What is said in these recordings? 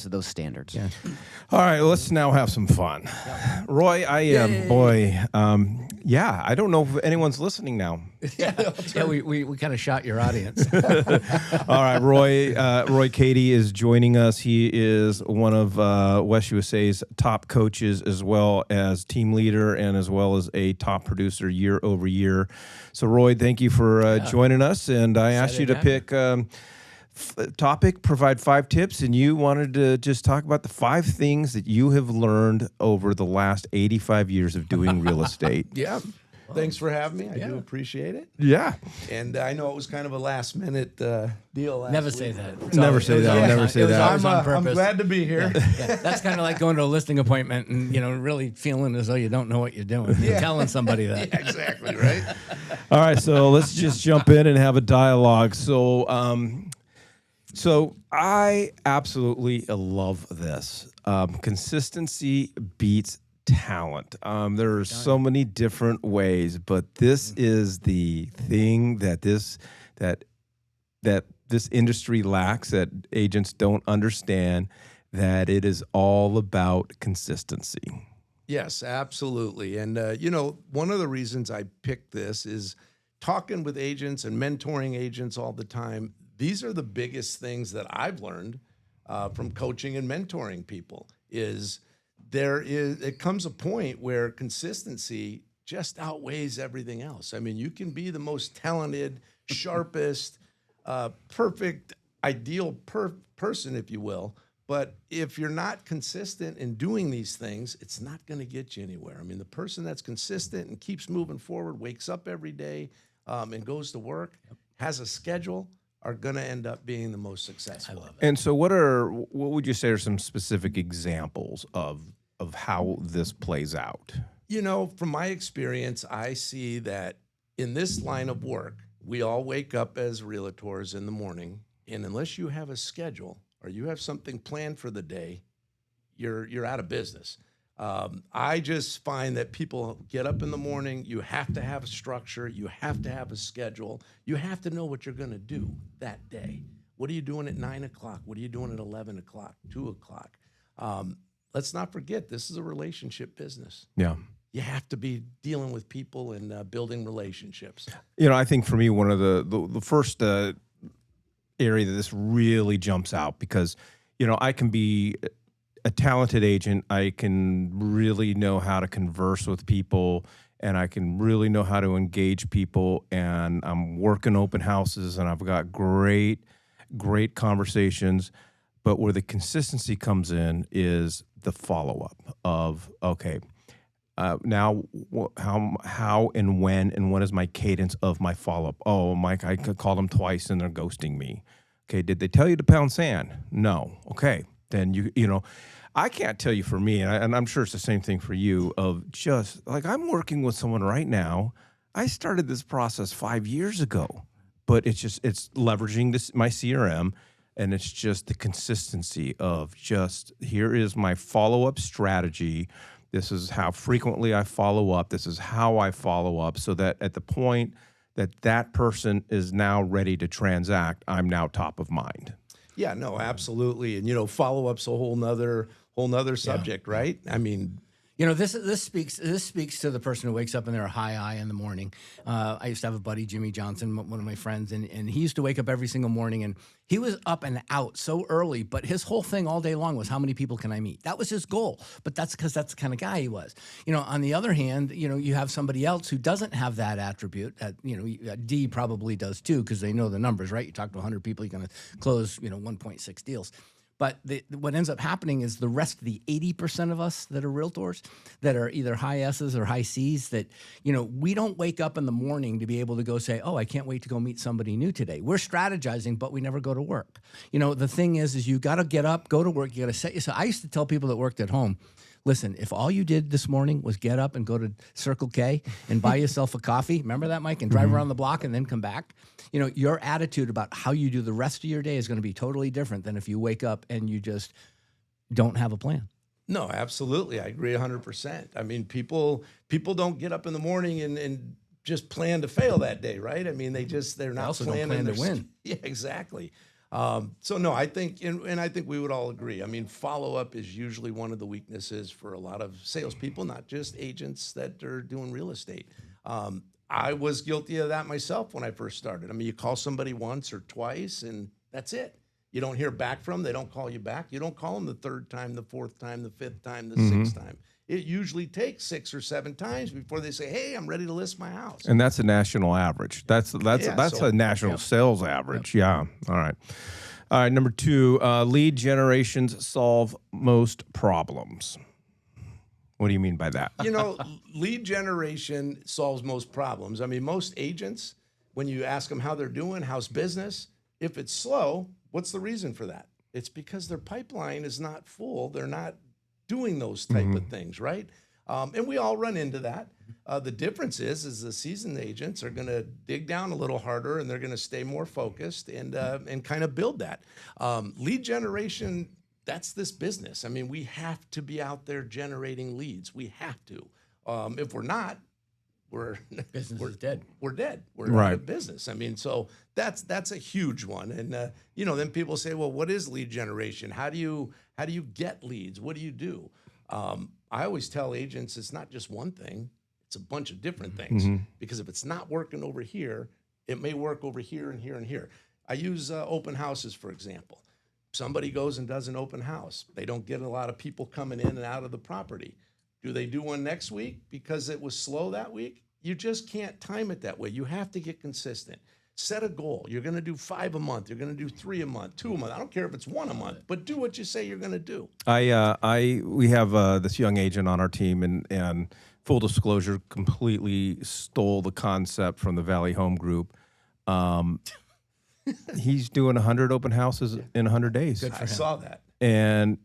to those standards. Yeah. All right, let's now have some fun. Roy, I don't know if anyone's listening now. Yeah, we kind of shot your audience. All right, Roy Cady is joining us. He is one of West USA's top coaches, as well as team leader, and as well as a top producer year over year. So, Roy, thank you for joining us. And I asked you to pick topic, provide 5 tips, and you wanted to just talk about the 5 things that you have learned over the last 85 years of doing real estate. Yeah. Thanks for having me. I do appreciate it. Yeah. And I know it was kind of a last minute deal. Never say that. Never say that. Never say that. I'm glad to be here. Yeah, that's kind of like going to a listing appointment and, really feeling as though you don't know what you're doing. You're telling somebody that. Yeah, exactly, right? All right, so let's just jump in and have a dialogue. So I absolutely love this. Consistency beats talent. There are so many different ways, but this is the thing that this industry lacks, that agents don't understand, that it is all about consistency. Yes, absolutely. And, one of the reasons I picked this is talking with agents and mentoring agents all the time. These are the biggest things that I've learned from coaching and mentoring people is it comes a point where consistency just outweighs everything else. I mean, you can be the most talented, sharpest, perfect, ideal person, if you will, but if you're not consistent in doing these things, it's not going to get you anywhere. I mean, the person that's consistent and keeps moving forward, wakes up every day and goes to work, has a schedule, are going to end up being the most successful. I love it. And so what would you say are some specific examples of how this plays out? From my experience, I see that in this line of work, we all wake up as realtors in the morning, and unless you have a schedule or you have something planned for the day, you're out of business. I just find that people get up in the morning, you have to have a structure, you have to have a schedule, you have to know what you're going to do that day. What are you doing at 9 o'clock? What are you doing at 11 o'clock, 2 o'clock? Let's not forget, this is a relationship business. Yeah. You have to be dealing with people and building relationships. I think for me, one of the first area that this really jumps out, because, I can be a talented agent. I can really know how to converse with people, and I can really know how to engage people, and I'm working open houses, and I've got great conversations. But where the consistency comes in is the follow-up of, okay, now how and when is my cadence of my follow-up? Oh, Mike, I could call them twice and they're ghosting me. Okay, did they tell you to pound sand? No. Okay, then I can't tell you for me, and I'm sure it's the same thing for you, of just, like, I'm working with someone right now. I started this process 5 years ago, but it's leveraging my CRM, and it's just the consistency of just, here is my follow-up strategy. This is how frequently I follow up. This is how I follow up, so that at the point that person is now ready to transact, I'm now top of mind. Yeah, no, absolutely. And, follow-up's a whole nother subject, right? I mean, this speaks to the person who wakes up and they're high in the morning. I used to have a buddy, Jimmy Johnson, one of my friends, and he used to wake up every single morning, and he was up and out so early, but his whole thing all day long was, how many people can I meet? That was his goal, but that's because that's the kind of guy he was. On the other hand, you have somebody else who doesn't have that attribute. D probably does too, because they know the numbers, right? You talk to 100 people, you're going to close, 1.6 deals. But what ends up happening is the rest of the 80% of us that are realtors, that are either high S's or high C's, that, we don't wake up in the morning to be able to go say, oh, I can't wait to go meet somebody new today. We're strategizing, but we never go to work. The thing is you got to get up, go to work. You got to set yourself. I used to tell people that worked at home, listen, if all you did this morning was get up and go to Circle K and buy yourself a coffee, remember that, Mike, and drive around the block and then come back, your attitude about how you do the rest of your day is going to be totally different than if you wake up and you just don't have a plan. No, absolutely. I agree 100%. I mean, people don't get up in the morning and just plan to fail that day, right? I mean, they're not also planning don't plan to win. Yeah, exactly. So no, I think, and I think we would all agree. I mean, follow up is usually one of the weaknesses for a lot of salespeople, not just agents that are doing real estate. I was guilty of that myself when I first started. I mean, you call somebody once or twice, and that's it. You don't hear back from them. They don't call you back. You don't call them the third time, the fourth time, the fifth time, the sixth time. It usually takes 6 or 7 times before they say, "Hey, I'm ready to list my house." And that's a national average. That's so- a national sales average. Yeah. All right. All right. Number 2, lead generations solve most problems. What do you mean by that? You know, lead generation solves most problems. I mean, most agents, when you ask them how they're doing, how's business, if it's slow, what's the reason for that? It's because their pipeline is not full. They're not doing those type of things, right? And we all run into that. The difference is the seasoned agents are going to dig down a little harder, and they're going to stay more focused and kind of build that. Lead generation, that's this business. I mean, we have to be out there generating leads. We have to. If we're not, Business is dead. We're dead. We're out Right. of business. I mean, so that's a huge one. And you know, then people say, well, what is lead generation? How do you get leads? What do you do? I always tell agents it's not just one thing. It's a bunch of different things. Because if it's not working over here, it may work over here and here and here. I use open houses, for example. Somebody goes and does an open house. They don't get a lot of people coming in and out of the property. Do they do one next week because it was slow that week? You just can't time it that way. You have to get consistent. Set a goal. You're going to do 5 a month. You're going to do 3 a month, 2 a month. I don't care if it's 1 a month, but do what you say you're going to do. We have this young agent on our team, and full disclosure, completely stole the concept from the Valley Home Group. He's doing 100 open houses in 100 days. I saw that. And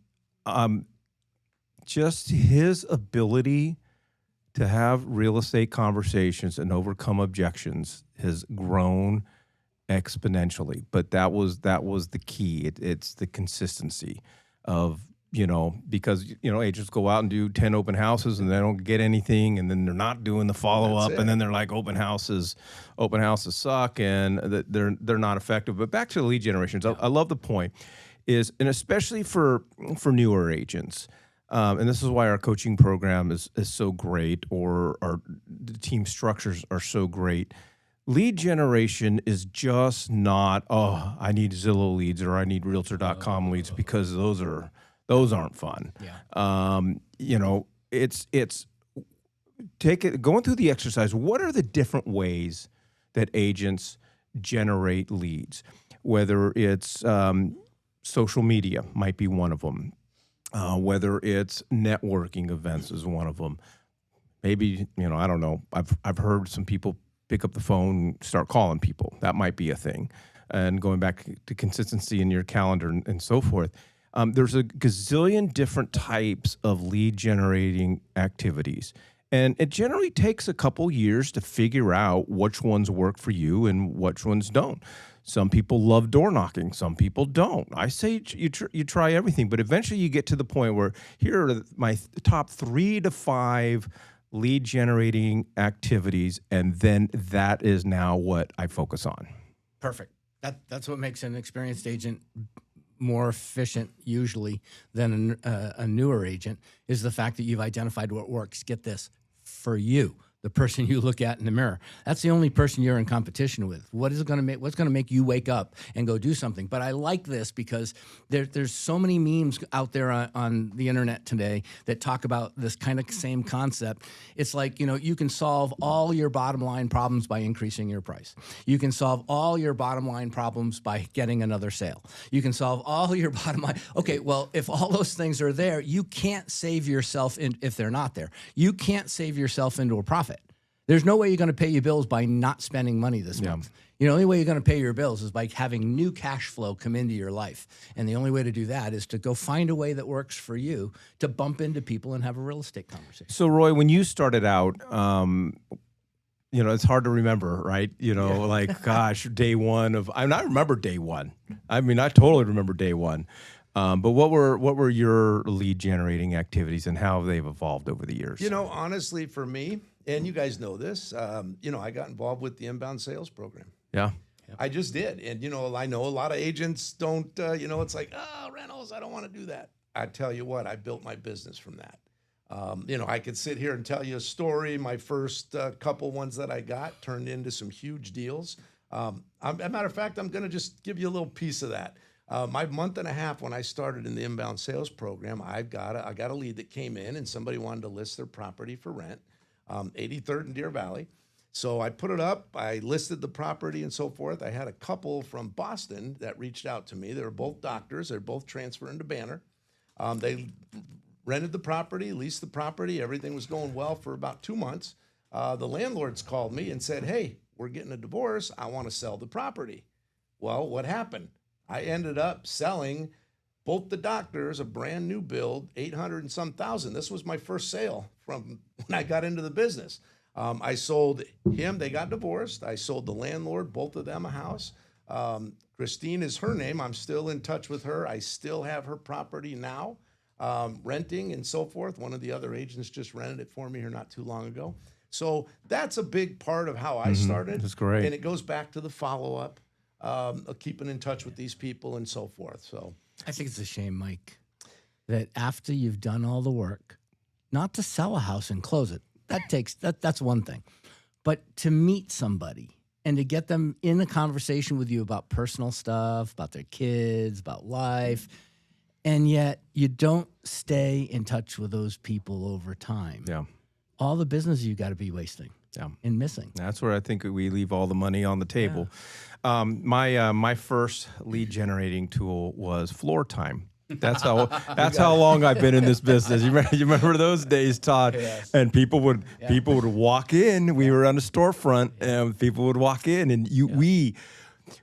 just his ability to have real estate conversations and overcome objections has grown exponentially. But that was the key. It's the consistency of, because, agents go out and do 10 open houses and they don't get anything, and then they're not doing the follow-up, and then they're like, open houses suck, and they're not effective. But back to the lead generations, I love the point is, and especially for newer agents, and this is why our coaching program is so great, or the team structures are so great. Lead generation is just not, I need Zillow leads or I need Realtor.com leads, because those aren't fun. Yeah. It's going through the exercise. What are the different ways that agents generate leads? Whether it's social media might be one of them. Whether it's networking events is one of them. Maybe, I don't know. I've heard some people pick up the phone and start calling people. That might be a thing. And going back to consistency in your calendar and so forth. There's a gazillion different types of lead generating activities. And it generally takes a couple years to figure out which ones work for you and which ones don't. Some people love door knocking. Some people don't. I say you try everything, but eventually you get to the point where here are my top 3 to 5 lead generating activities, and then that is now what I focus on. Perfect. That's what makes an experienced agent more efficient usually than a newer agent, is the fact that you've identified what works. Get this, for you, the person you look at in the mirror. That's the only person you're in competition with. What's going to make you wake up and go do something? But I like this because there's so many memes out there on the internet today that talk about this kind of same concept. It's like, you can solve all your bottom line problems by increasing your price. You can solve all your bottom line problems by getting another sale. You can solve all your bottom line. Okay, well, if all those things are there, you can't save yourself if they're not there. You can't save yourself into a profit. There's no way you're going to pay your bills by not spending money this month. The only way you're going to pay your bills is by having new cash flow come into your life. And the only way to do that is to go find a way that works for you to bump into people and have a real estate conversation. So, Roy, when you started out, it's hard to remember, right? Gosh, day one of, I remember day one. I mean, I totally remember day one. But what were your lead generating activities, and how have they evolved over the years? Honestly, for me, and you guys know this, I got involved with the inbound sales program. Yeah. I just did. And, you know, I know a lot of agents don't, you know, it's like, oh, rentals, I don't want to do that. I tell you what, I built my business from that. You know, I could sit here and tell you a story. My first couple ones that I got turned into some huge deals. As a matter of fact, I'm going to just give you a little piece of that. My month and a half when I started in the inbound sales program, I got a lead that came in and somebody wanted to list their property for rent, 83rd and Deer Valley. So I put it up, I listed the property and so forth. I had a couple from Boston that reached out to me. They were both doctors. They're both transferring to Banner. They rented the property, leased the property. Everything was going well for about 2 months. The landlords called me and said, hey, we're getting a divorce. I want to sell the property. Well, what happened? I ended up selling both the doctors a brand new build, 800 and some thousand. This was my first sale from when I got into the business. I sold him. They got divorced. I sold the landlord, both of them, a house. Christine is her name. I'm still in touch with her. I still have her property now, renting and so forth. One of the other agents just rented it for me here not too long ago. So that's a big part of how I started. That's great. And it goes back to the follow-up, keeping in touch with these people and so forth. So I think it's a shame, Mike, that after you've done all the work, not to sell a house and close it. That's one thing. But to meet somebody and to get them in a conversation with you about personal stuff, about their kids, about life, and yet you don't stay in touch with those people over time. Yeah. All the business you got to be wasting and missing. That's where I think we leave all the money on the table. My first lead generating tool was Floor Time. That's how long I've been in this business. You remember those days, Todd? Yes. And people would walk in. We were on a storefront, and people would walk in, and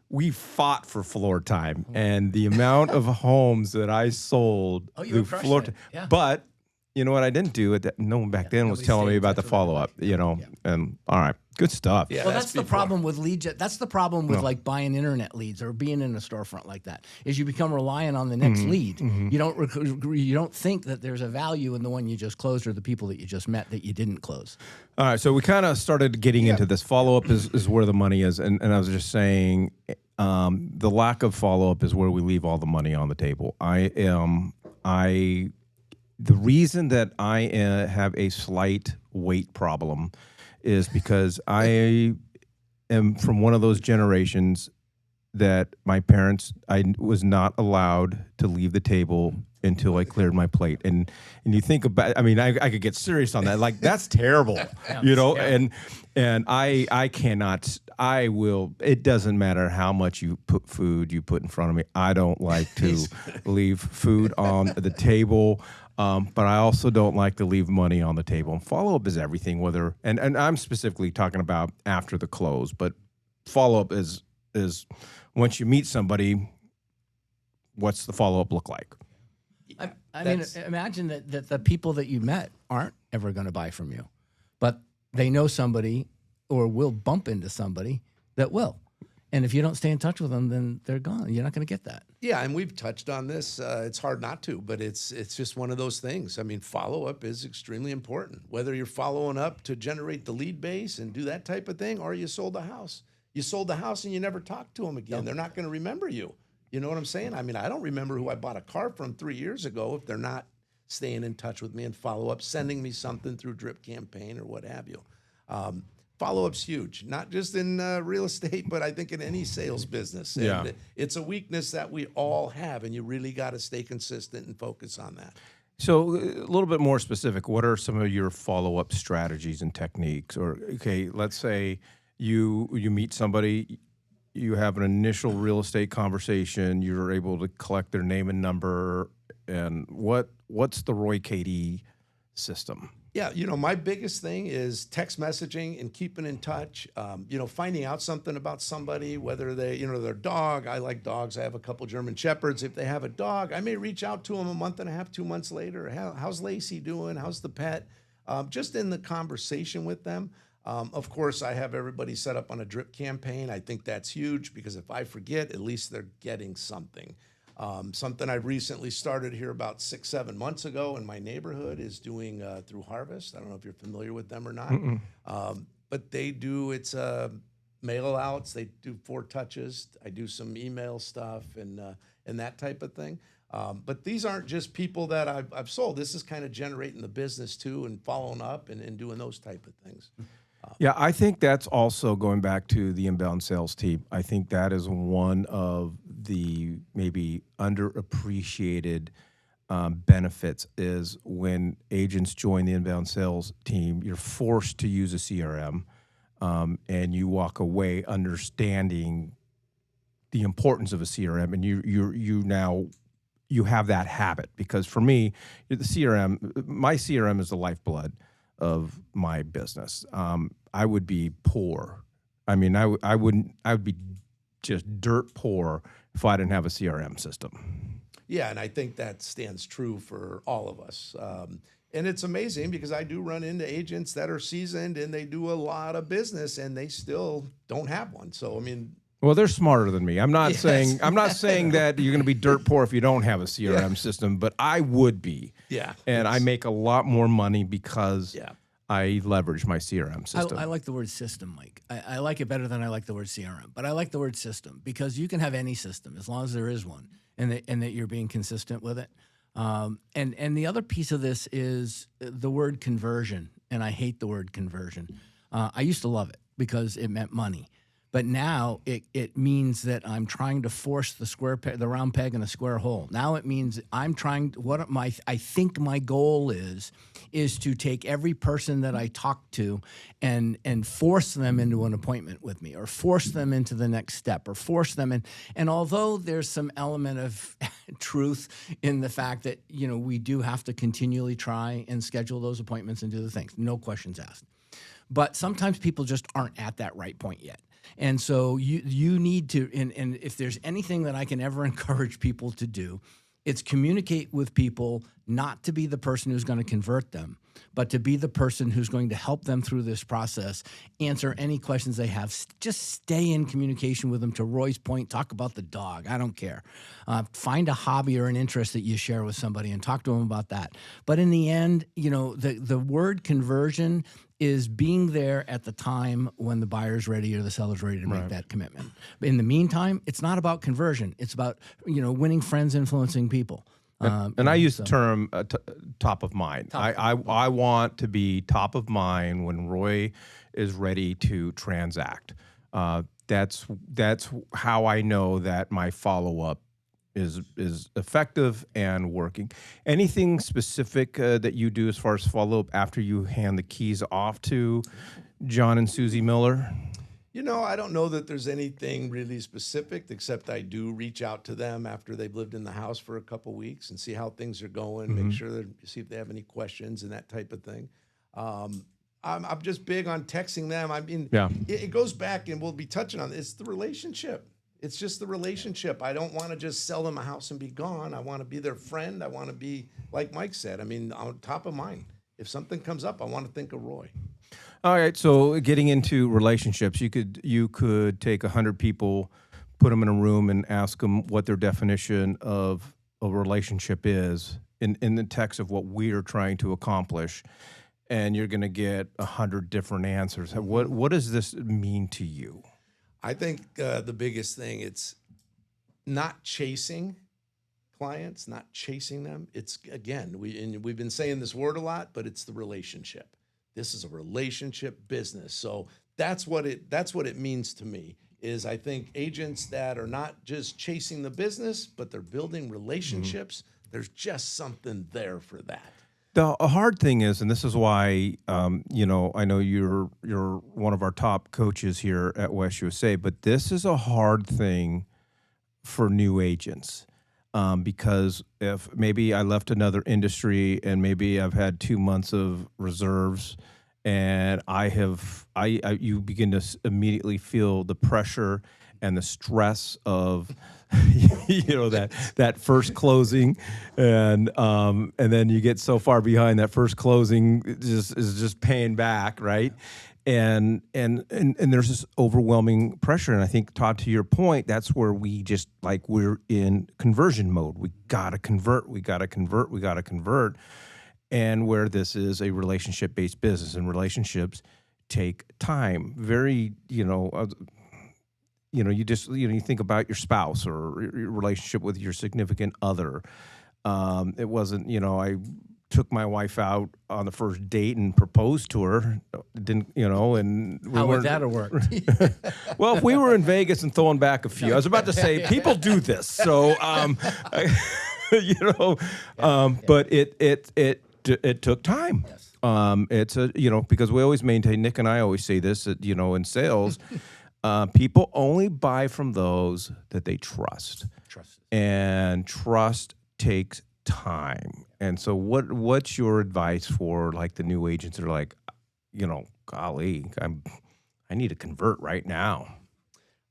we fought for floor time. And the amount of homes that I sold you were through crushing floor it. time. Yeah. But you know what I didn't do? No one back then was nobody telling stayed me in about the touch with follow up. everybody. You know, and all right, good stuff. Yeah. Well, that's that's the before. problem with lead gen. That's the problem with like buying internet leads or being in a storefront like that. Is you become reliant on the next lead. You don't think that there's a value in the one you just closed or the people that you just met that you didn't close. All right, so we kind of started getting into this. Follow-up is where the money is, and I was just saying the lack of follow-up is where we leave all the money on the table. The reason that I have a slight weight problem is because I am from one of those generations that my parents, I was not allowed to leave the table until I cleared my plate. And you think about, I mean, I could get serious on that. Like, that's terrible, you know? Yeah. And I cannot, I will, it doesn't matter how much you put in front of me. I don't like to leave food on the table. But I also don't like to leave money on the table. And follow-up is everything, whether, and I'm specifically talking about after the close, but follow-up is once you meet somebody, what's the follow-up look like? I mean, imagine that the people that you met aren't ever going to buy from you, but they know somebody or will bump into somebody that will. And if you don't stay in touch with them, then they're gone. You're not going to get that. yeah, and we've touched on this. It's hard not to, but it's just one of those things. I mean, follow-up is extremely important. Whether you're following up to generate the lead base and do that type of thing, or you sold a house. You sold the house and you never talked to them again. Nope. They're not going to remember you. You know what I'm saying? I mean, I don't remember who I bought a car from 3 years ago if they're not staying in touch with me and follow up, sending me something through Drip Campaign or what have you. Follow-up's huge, not just in real estate, but I think in any sales business. And it's a weakness that we all have, and you really got to stay consistent and focus on that. So a little bit more specific, what are some of your follow-up strategies and techniques? Or, okay, let's say you meet somebody, you have an initial real estate conversation, you're able to collect their name and number, and what's the Roy Cady system? Yeah, you know, my biggest thing is text messaging and keeping in touch. You know, finding out something about somebody, whether they, you know, their dog. I like dogs. I have a couple German Shepherds. If they have a dog, I may reach out to them a month and a half, 2 months later. How's Lacey doing? How's the pet? Just in the conversation with them. Of course, I have everybody set up on a drip campaign. I think that's huge because if I forget, at least they're getting something. Something I recently started here about 6-7 months ago in my neighborhood is doing through Harvest. I don't know if you're familiar with them or not, but they do. It's mail outs. They do 4 touches. I do some email stuff and that type of thing. But these aren't just people that I've sold. This is kind of generating the business too and following up and doing those type of things. Yeah, I think that's also going back to the inbound sales team. I think that is one of the maybe underappreciated benefits is when agents join the inbound sales team, you're forced to use a CRM, and you walk away understanding the importance of a CRM, and you have that habit. Because for me, the CRM, my CRM is the lifeblood of my business. I would be poor. I mean, I would be just dirt poor if I didn't have a CRM system. Yeah, and I think that stands true for all of us. And it's amazing because I do run into agents that are seasoned and they do a lot of business and they still don't have one. So, I mean, well, they're smarter than me. I'm not Yes. saying that you're going to be dirt poor if you don't have a CRM system, but I would be. yeah. And I make a lot more money because Yeah. I leverage my CRM system. I like the word system, Mike. I like it better than I like the word CRM, but I like the word system because you can have any system as long as there is one and that you're being consistent with it. And the other piece of this is the word conversion, and I hate the word conversion. I used to love it because it meant money. But now it means that I'm trying to force the round peg in a square hole. Now it means I'm trying. I think my goal is to take every person that I talk to and force them into an appointment with me, or force them into the next step, or force them in. And although there's some element of truth in the fact that we do have to continually try and schedule those appointments and do the things, no questions asked. But sometimes people just aren't at that right point yet. And so you need to, and if there's anything that I can ever encourage people to do, it's communicate with people, not to be the person who's going to convert them, but to be the person who's going to help them through this process, answer any questions they have. Just stay in communication with them. To Roy's point, talk about the dog. I don't care. Find a hobby or an interest that you share with somebody and talk to them about that. But in the end, the word conversion is being there at the time when the buyer's ready or the seller's ready to make that commitment. But in the meantime, it's not about conversion. It's about, winning friends, influencing people. And I use the term top of mind. I want to be top of mind when Roy is ready to transact. That's how I know that my follow-up is effective and working. Anything specific that you do as far as follow-up after you hand the keys off to John and Susie Miller? I don't know that there's anything really specific, except I do reach out to them after they've lived in the house for a couple weeks and see how things are going, make sure see if they have any questions and that type of thing. I'm just big on texting them. I mean, it goes back, and we'll be touching on this. It's the relationship. It's just the relationship. I don't want to just sell them a house and be gone. I want to be their friend. I want to be, like Mike said, on top of mind. If something comes up, I want to think of Roy. All right, so getting into relationships, you could take 100 people, put them in a room, and ask them what their definition of a relationship is in the text of what we are trying to accomplish, and you're going to get 100 different answers. What does this mean to you? I think the biggest thing, it's not chasing clients, not chasing them. It's, again, we've been saying this word a lot, but it's the relationship. This is a relationship business. So that's what it means to me, is I think agents that are not just chasing the business, but they're building relationships, there's just something there for that. The hard thing is, and this is why, I know you're one of our top coaches here at West USA, but this is a hard thing for new agents. Because if maybe I left another industry and maybe I've had 2 months of reserves, and you begin to immediately feel the pressure and the stress of, that first closing, and then you get so far behind that first closing is just paying back, right? And there's this overwhelming pressure. And I think, Todd, to your point, that's where we're in conversion mode. We gotta convert. And where this is a relationship-based business, and relationships take time. Very, you think about your spouse or your relationship with your significant other. It wasn't, I took my wife out on the first date and proposed to her. Didn't, and we How would weren't- that have worked? Well, if we were in Vegas and throwing back a few, I was about to say people do this. So, but it took time. Yes. It's because we always maintain, Nick and I always say this, that, in sales, people only buy from those that they trust. Trust. And trust takes time. And so what's your advice for like the new agents that are like, golly, I need to convert right now?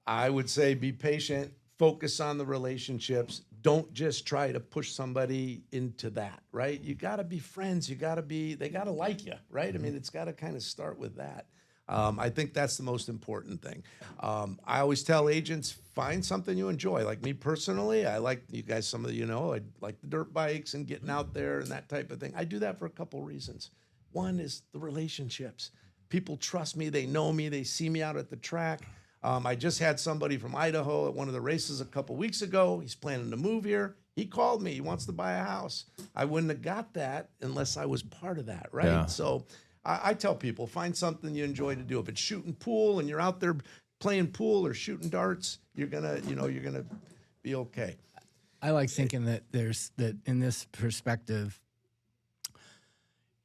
I would say be patient, focus on the relationships. Don't just try to push somebody into that, right? You got to be friends. They got to like you, right? I mean, it's got to kind of start with that. I think that's the most important thing. I always tell agents, find something you enjoy. Like me personally, I like, you guys, some of you know, I like the dirt bikes and getting out there and that type of thing. I do that for a couple reasons. One is the relationships. People trust me. They know me. They see me out at the track. I just had somebody from Idaho at one of the races a couple weeks ago. He's planning to move here. He called me. He wants to buy a house. I wouldn't have got that unless I was part of that, right? Yeah. So I tell people, find something you enjoy to do. If it's shooting pool and you're out there playing pool or shooting darts, you're gonna be okay. I like thinking that in this perspective,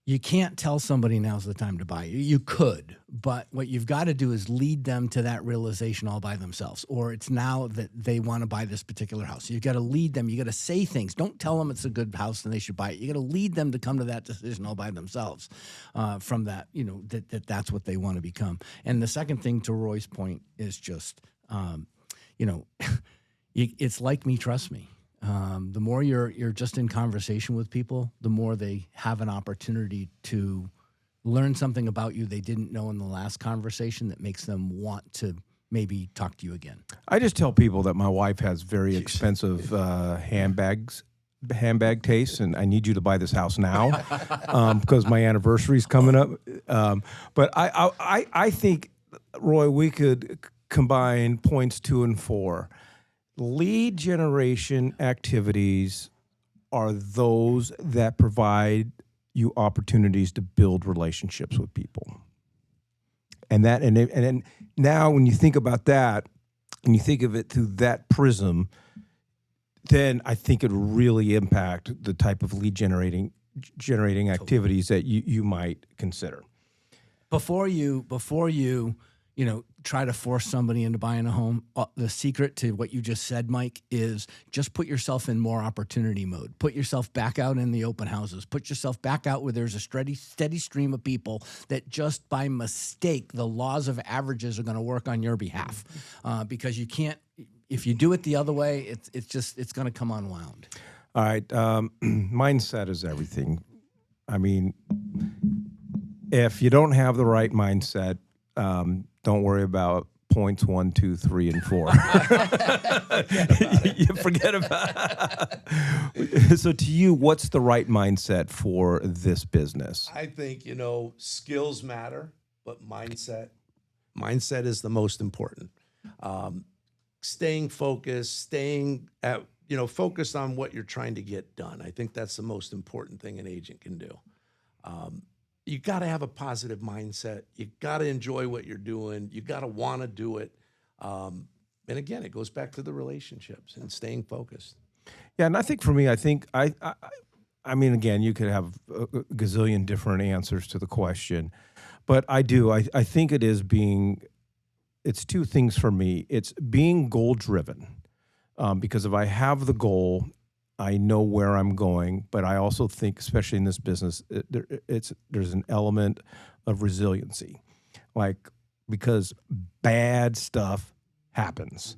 you can't tell somebody now's the time to buy. You could, but what you've got to do is lead them to that realization all by themselves, or it's now that they want to buy this particular house. You've got to lead them. You got to say things. Don't tell them it's a good house and they should buy it. You got to lead them to come to that decision all by themselves. From that, that's what they want to become. And the second thing, to Roy's point, is just, it's like me, trust me. The more you're just in conversation with people, the more they have an opportunity to learn something about you they didn't know in the last conversation that makes them want to maybe talk to you again. I just tell people that my wife has very expensive handbag taste, and I need you to buy this house now because my anniversary's coming up. But I think, Roy, we could combine points 2 and 4. Lead generation activities are those that provide you opportunities to build relationships with people. And then now when you think about that, and you think of it through that prism, then I think it will really impact the type of lead generating activities that you might consider. Before you try to force somebody into buying a home, the secret to what you just said, Mike, is just put yourself in more opportunity mode. Put yourself back out in the open houses. Put yourself back out where there's a steady stream of people that just by mistake, the laws of averages are going to work on your behalf. Because you can't, if you do it the other way, it's going to come unwound. All right. Mindset is everything. I mean, if you don't have the right mindset, don't worry about points 1, 2, 3, and 4. You forget about it. So to you, what's the right mindset for this business? I think, skills matter, but mindset is the most important. Staying focused, focused on what you're trying to get done. I think that's the most important thing an agent can do. You got to have a positive mindset. You got to enjoy what you're doing. You got to want to do it. And again, it goes back to the relationships and staying focused. Yeah, and I think for me, I mean, again, you could have a gazillion different answers to the question, but I think it's two things for me. It's being goal-driven, because if I have the goal, I know where I'm going, but I also think, especially in this business, there's an element of resiliency, because bad stuff happens.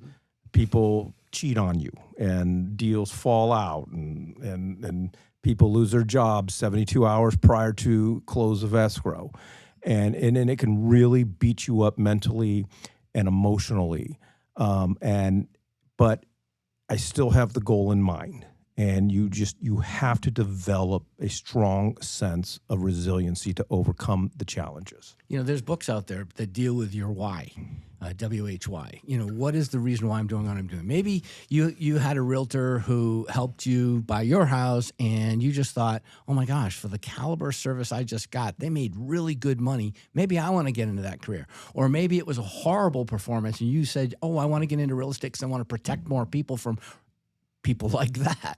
People cheat on you, and deals fall out, and people lose their jobs 72 hours prior to close of escrow, and it can really beat you up mentally and emotionally. But I still have the goal in mind. And you have to develop a strong sense of resiliency to overcome the challenges. There's books out there that deal with your why, WHY. What is the reason why I'm doing what I'm doing? Maybe you had a realtor who helped you buy your house and you just thought, oh my gosh, for the caliber of service I just got, they made really good money. Maybe I want to get into that career. Or maybe it was a horrible performance and you said, oh, I want to get into real estate because I want to protect more people from people like that.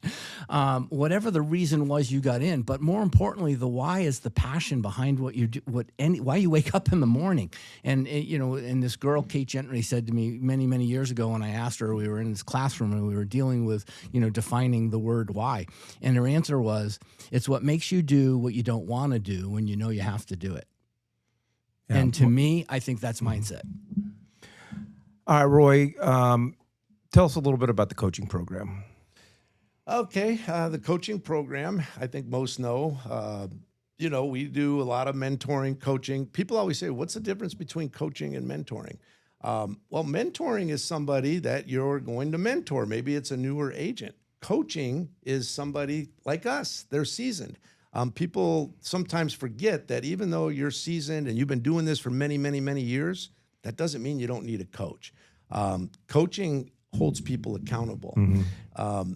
Whatever the reason was you got in, but more importantly, the why is the passion behind what you do, why you wake up in the morning. And and this girl, Kate Gentry, said to me many, many years ago when I asked her, we were in this classroom and we were dealing with, defining the word why. And her answer was, it's what makes you do what you don't want to do when you know you have to do it. Yeah. And to me, I think that's mindset. All right, Roy, tell us a little bit about the coaching program. Okay, the coaching program, I think most know, we do a lot of mentoring, coaching. People always say, what's the difference between coaching and mentoring? Well, mentoring is somebody that you're going to mentor. Maybe it's a newer agent. Coaching is somebody like us. They're seasoned. People sometimes forget that even though you're seasoned and you've been doing this for many, many, many years, that doesn't mean you don't need a coach. Coaching holds people accountable. Mm-hmm.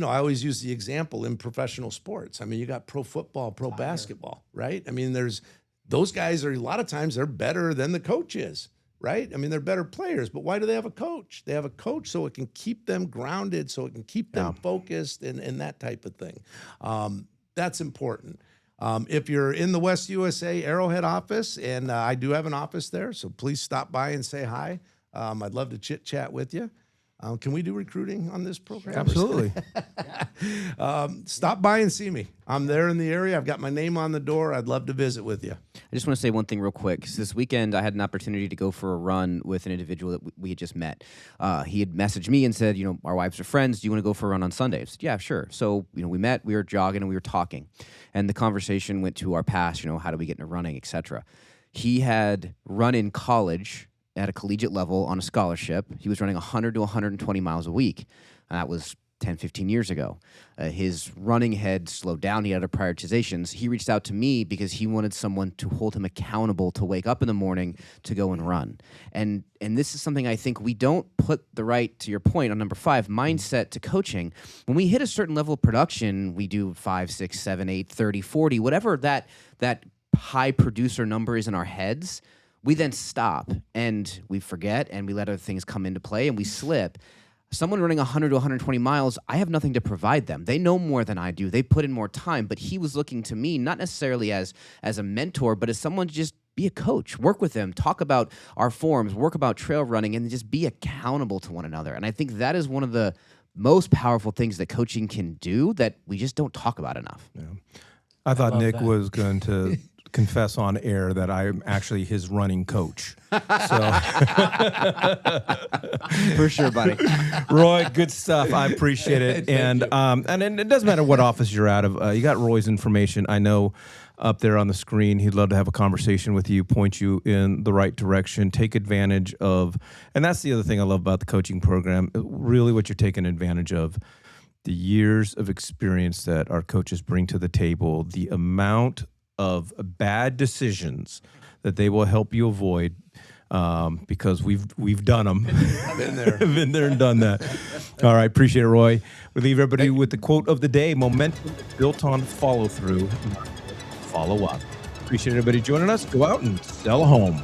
I always use the example in professional sports. I mean, you got pro football, pro basketball, right? I mean, those guys are, a lot of times they're better than the coach is, right? I mean, they're better players, but why do they have a coach? They have a coach so it can keep them grounded, so it can keep them focused and that type of thing. That's important. If you're in the West USA Arrowhead office, and I do have an office there, so please stop by and say hi. I'd love to chit chat with you. Can we do recruiting on this program? Absolutely. Stop by and see me. I'm there in the area. I've got my name on the door. I'd love to visit with you. I just want to say one thing real quick. This weekend, I had an opportunity to go for a run with an individual that we had just met. He had messaged me and said, our wives are friends. Do you want to go for a run on Sunday? I said, yeah, sure. So, we met, we were jogging, and we were talking. And the conversation went to our past, how do we get into running, et cetera. He had run in college at a collegiate level on a scholarship. He was running 100 to 120 miles a week. That was 10, 15 years ago. His running had slowed down. He had other prioritizations. He reached out to me because he wanted someone to hold him accountable to wake up in the morning to go and run. And this is something I think we don't put the right, to your point on number 5, mindset to coaching. When we hit a certain level of production, we do 5, 6, 7, 8, 30, 40, whatever that high producer number is in our heads. We then stop and we forget and we let other things come into play and we slip. Someone running 100 to 120 miles, I have nothing to provide them. They know more than I do. They put in more time, but he was looking to me not necessarily as a mentor, but as someone to just be a coach, work with them, talk about our forms, work about trail running, and just be accountable to one another. And I think that is one of the most powerful things that coaching can do that we just don't talk about enough. Yeah. I thought Nick was going to confess on air that I'm actually his running coach. So. For sure, buddy. Roy, good stuff. I appreciate it. And it doesn't matter what office you're out of. You got Roy's information. I know up there on the screen. He'd love to have a conversation with you, point you in the right direction, take advantage of. And that's the other thing I love about the coaching program. Really what you're taking advantage of, the years of experience that our coaches bring to the table, the amount of bad decisions that they will help you avoid, because we've done them. Been there and done that. All right, appreciate it, Roy. We leave everybody with the quote of the day: momentum is built on follow through, follow up. Appreciate everybody joining us. Go out and sell a home.